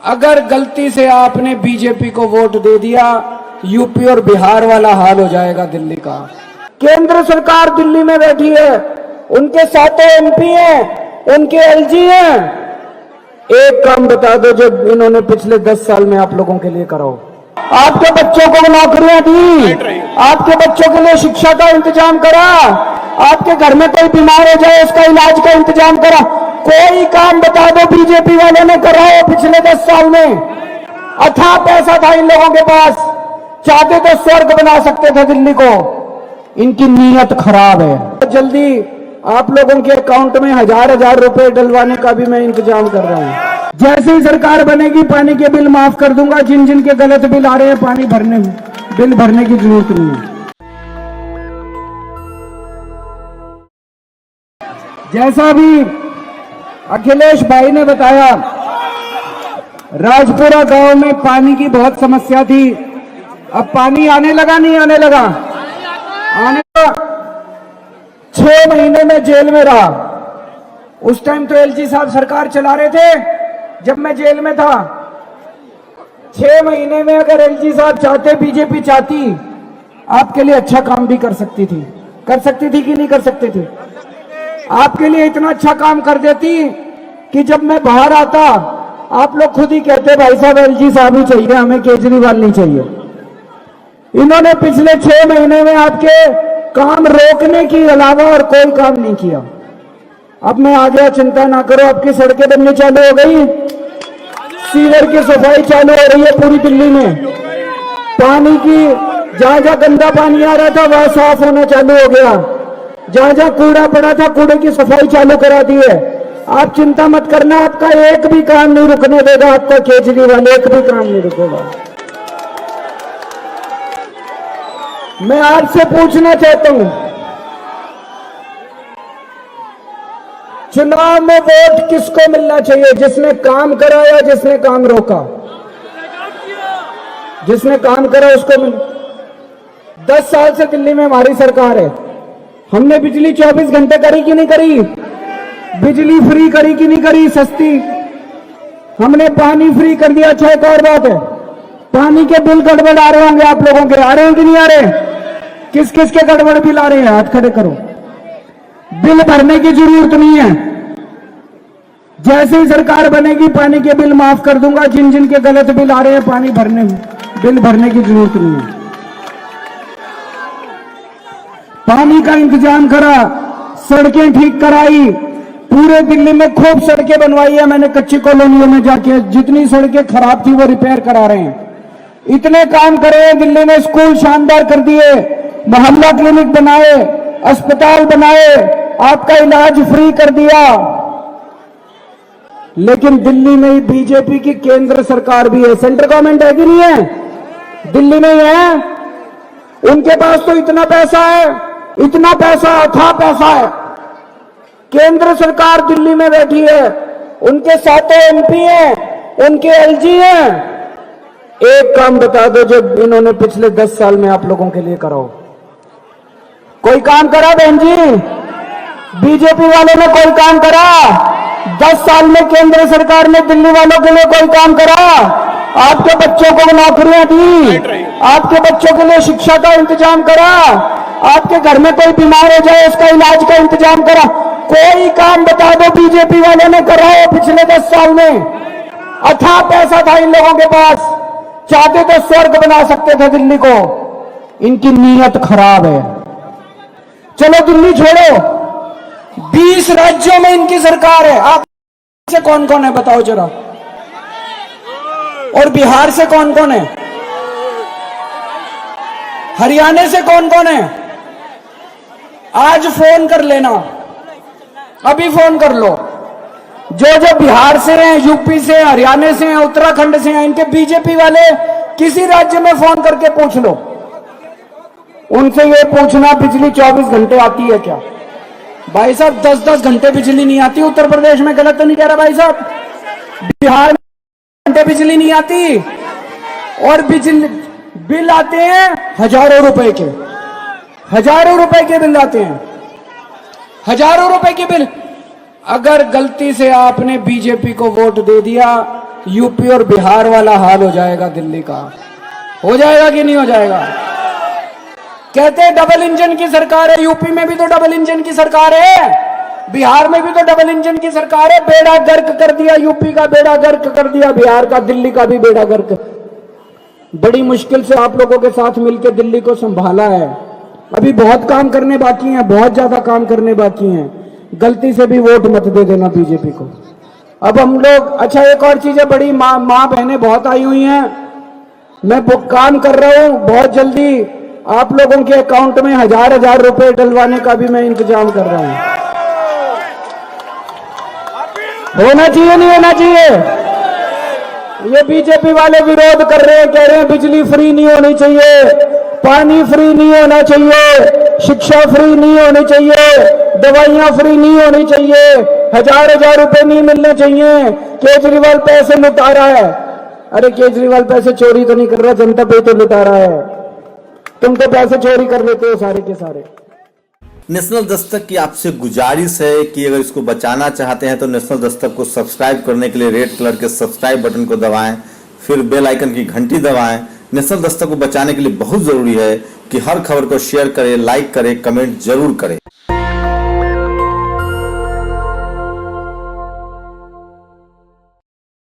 अगर गलती से आपने बीजेपी को वोट दे दिया, यूपी और बिहार वाला हाल हो जाएगा दिल्ली का। केंद्र सरकार दिल्ली में बैठी है, उनके सातों एमपी हैं, उनके एलजी हैं। एक काम बता दो जो इन्होंने पिछले 10 साल में आप लोगों के लिए करा हो। आपके बच्चों को नौकरियां दी, आपके बच्चों के लिए शिक्षा का इंतजाम करा, आपके घर में कोई बीमार हो जाए उसका इलाज का इंतजाम करा। कोई काम बता दो बीजेपी वालों ने करा हो पिछले 10 साल में। अथाह पैसा था इन लोगों के पास, चाहते तो स्वर्ग बना सकते थे दिल्ली को। इनकी नीयत खराब है। जल्दी आप लोगों के अकाउंट में 1000-1000 रुपए डलवाने का भी मैं इंतजाम कर रहा हूं। जैसे ही सरकार बनेगी पानी के बिल माफ कर दूंगा। जिन जिन के गलत बिल आ रहे हैं पानी भरने में बिल भरने की जरूरत नहीं है। जैसा भी अखिलेश भाई ने बताया, राजपुरा गांव में पानी की बहुत समस्या थी। अब पानी आने लगा, नहीं आने लगा? आने लगा। 6 महीने में जेल में रहा। उस टाइम तो एलजी साहब सरकार चला रहे थे जब मैं जेल में था। 6 महीने में अगर एलजी साहब चाहते, बीजेपी चाहती, आपके लिए अच्छा काम भी कर सकती थी कि नहीं कर सकती थी? आपके लिए इतना अच्छा काम कर देती कि जब मैं बाहर आता आप लोग खुद ही कहते भाई साहब एलजी साहब ही चाहिए, हमें केजरीवाल नहीं चाहिए। इन्होंने पिछले 6 महीने में आपके काम रोकने के अलावा और कोई काम नहीं किया। अब मैं आ गया, चिंता ना करो, आपकी सड़कें बननी चालू हो गई, सीवर की सफाई चालू हो रही है पूरी दिल्ली में। पानी की जहां जहां गंदा पानी आ रहा था वह साफ होना चालू हो गया। जहां जहां कूड़ा पड़ा था कूड़े की सफाई चालू करा दी है। आप चिंता मत करना, आपका एक भी काम नहीं रुकने देगा आपका केजरीवाल, एक भी काम नहीं रुकेगा। मैं आपसे पूछना चाहता हूं, चुनाव में वोट किसको मिलना चाहिए? जिसने काम करा या जिसने काम रोका? जिसने काम करा उसको मिल। 10 साल से दिल्ली में हमारी सरकार है। हमने बिजली 24 घंटे करी कि नहीं करी? बिजली फ्री करी कि नहीं करी, सस्ती? हमने पानी फ्री कर दिया। अच्छा, एक और बात है, पानी के बिल गड़बड़ आ रहे होंगे आप लोगों के, आ रहे हैं कि नहीं आ रहे? किस किस के गड़बड़ बिल आ रहे हैं? हाथ खड़े करो। बिल भरने की जरूरत नहीं है। जैसे ही सरकार बनेगी पानी के बिल माफ कर दूंगा। जिन जिन के गलत बिल आ रहे हैं पानी भरने में बिल भरने की जरूरत नहीं है। पानी का इंतजाम करा, सड़कें ठीक कराई, पूरे दिल्ली में खूब सड़कें बनवाई है मैंने। कच्ची कॉलोनियों में जाके जितनी सड़कें खराब थी वो रिपेयर करा रहे हैं। इतने काम करे दिल्ली में। स्कूल शानदार कर दिए, मोहल्ला क्लिनिक बनाए, अस्पताल बनाए, आपका इलाज फ्री कर दिया। लेकिन दिल्ली में ही बीजेपी की केंद्र सरकार भी है। सेंट्रल गवर्नमेंट है कि नहीं है? दिल्ली में ही है। उनके पास तो इतना पैसा है, इतना पैसा, अथाह पैसा है। केंद्र सरकार दिल्ली में बैठी है, उनके सातों एमपी हैं, उनके एलजी हैं। एक काम बता दो जो इन्होंने पिछले 10 साल में आप लोगों के लिए करा हो। कोई काम करा बहन जी? बीजेपी वालों ने कोई काम करा? 10 साल में केंद्र सरकार ने दिल्ली वालों के लिए कोई काम करा? आपके बच्चों को नौकरियां दी, आपके बच्चों के लिए शिक्षा का इंतजाम करा, आपके घर में कोई बीमार हो जाए उसका इलाज का इंतजाम करा। कोई काम बता दो बीजेपी वालों ने करा हो पिछले 10 साल में। अथाह पैसा था इन लोगों के पास, चाहते तो स्वर्ग बना सकते थे दिल्ली को। इनकी नीयत खराब है। चलो दिल्ली छोड़ो, 20 राज्यों में इनकी सरकार है। आप से कौन कौन है बताओ जरा? और बिहार से कौन कौन है? हरियाणा से कौन कौन है? आज फोन कर लेना, अभी फोन कर लो। जो जो बिहार से हैं, यूपी से, हरियाणा से हैं, उत्तराखंड से हैं, इनके बीजेपी वाले किसी राज्य में फोन करके पूछ लो। उनसे ये पूछना बिजली 24 घंटे आती है क्या? भाई साहब 10-10 घंटे बिजली नहीं आती उत्तर प्रदेश में। गलत तो नहीं कह रहा भाई साहब? बिहार में घंटे बिजली नहीं आती और बिजली बिल आते हैं हजारों रुपए के। हजारों रुपए के बिल आते हैं, हजारों रुपए के बिल। अगर गलती से आपने बीजेपी को वोट दे दिया, यूपी और बिहार वाला हाल हो जाएगा दिल्ली का। हो जाएगा कि नहीं हो जाएगा? कहते हैं डबल इंजन की सरकार है, यूपी में भी तो डबल इंजन की सरकार है, बिहार में भी तो डबल इंजन की सरकार है। बेड़ा गर्क कर दिया, यूपी का बेड़ा गर्क कर दिया, बिहार का, दिल्ली का भी बेड़ा गर्क। बड़ी मुश्किल से आप लोगों के साथ मिलकर दिल्ली को संभाला है। अभी बहुत काम करने बाकी हैं, बहुत ज्यादा काम करने बाकी हैं। गलती से भी वोट मत दे देना बीजेपी को। अब हम लोग, अच्छा एक और चीज है, बड़ी माँ बहनें बहुत आई हुई हैं। मैं काम कर रहा हूं, बहुत जल्दी आप लोगों के अकाउंट में 1000 रुपए डलवाने का भी मैं इंतजाम कर रहा हूं। होना चाहिए नहीं होना चाहिए? ये बीजेपी वाले विरोध कर रहे हैं, कह रहे हैं बिजली फ्री नहीं होनी चाहिए, पानी फ्री नहीं होना चाहिए, शिक्षा फ्री नहीं होनी चाहिए, दवाइयां फ्री नहीं होनी चाहिए, 1000 रुपए नहीं मिलने चाहिए, केजरीवाल पैसे लुटा रहा है। अरे केजरीवाल पैसे चोरी तो नहीं कर रहा, जनता पे तो लुटा रहा है। तुम तो पैसे चोरी कर लेते हो सारे के सारे। नेशनल दस्तक की आपसे गुजारिश है कि अगर इसको बचाना चाहते हैं तो नेशनल दस्तक को सब्सक्राइब करने के लिए रेड कलर के सब्सक्राइब बटन को दबाएं, फिर बेल आइकन की घंटी दबाएं। नेशनल दस्तक को बचाने के लिए बहुत जरूरी है कि हर खबर को शेयर करें, लाइक करें, कमेंट जरूर करें।